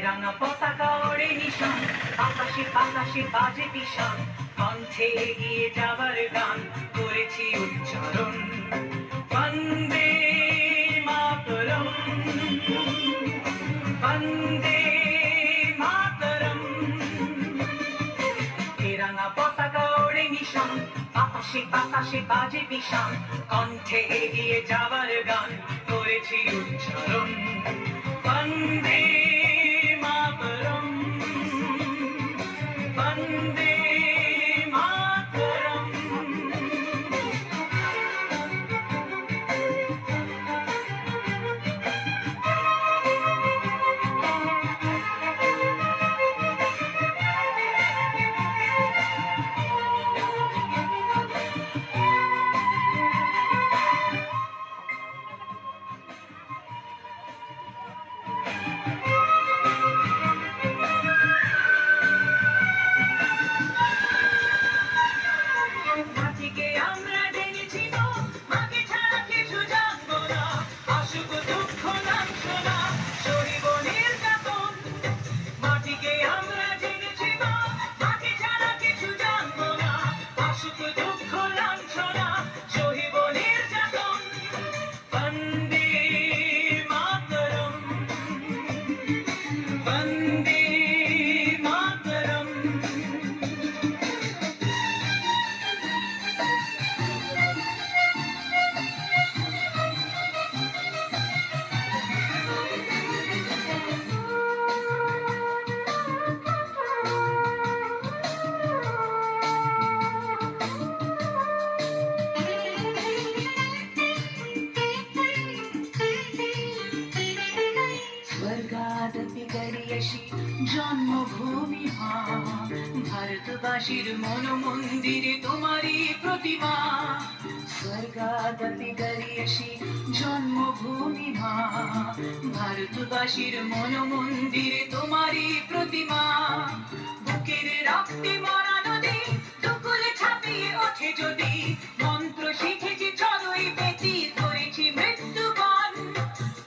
রাঙা পতাকা ওড়ে নিশান, আকাশে বাতাসে বাজে পিশান, কণ্ঠে এগিয়ে যাবার গান করেছি উচ্চারণ। বন্দে মাতরম, বন্দে মাতরম। এ রাঙা পতাকা ওড়ে নিশান, আকাশে বাতাসে বাজে পিশান, কণ্ঠে এগিয়ে যাবার গান করেছি উচ্চারণ। বন্দে মাতরম, বন্দে মাতরম। মাটিকে আমরা জেনেছি তো, মাকে ছাড়া কিছু জানবো না। আসুক দুঃখ লাঞ্ছনা, সরিব নির্যাতন। মাটিকে আমরা জেনেছি তো, মাকে ছাড়া কিছু জানবো না। আসুক দুঃখ লাঞ্ছনা, সহিব নির্যাতন। বন্দে মাতরম, বন্দে মাতরম। স্বর্গাদপি গরিয়সি জন্মভূমি মা, ভারতবাসীর মন মন্দিরে তোমারই প্রতিমা। স্বর্গাদপি গরিয়সি জন্মভূমি মা, ভারতবাসীর মন মন্দিরে তোমারই প্রতিমা। বুকের রক্তে মরা নদী দুকুলে ছাপিয়ে ওঠে যদি, মন্ত্র শিখেছি চড়ুই বেতি করেছি মৃত্যুবরণ।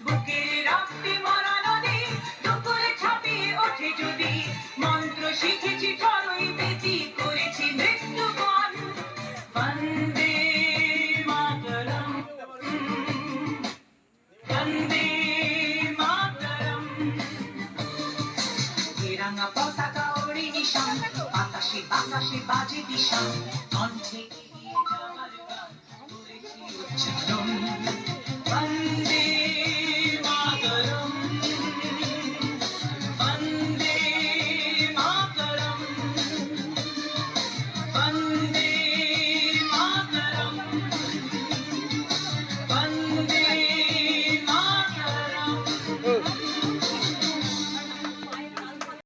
বুকের রক্তে মরা নদী দুকুলে ছাপিয়ে ওঠে যদি, মন্ত্র শিখেছি চড়ুই বেতি করেছি মৃত্যুবরণ। বন্দে মাতরম, বন্দে মাতরম। এ রাঙা পতাকা ওড়ে নিশান, আকাশে বাতাসে বাজে পিশান, কণ্ঠে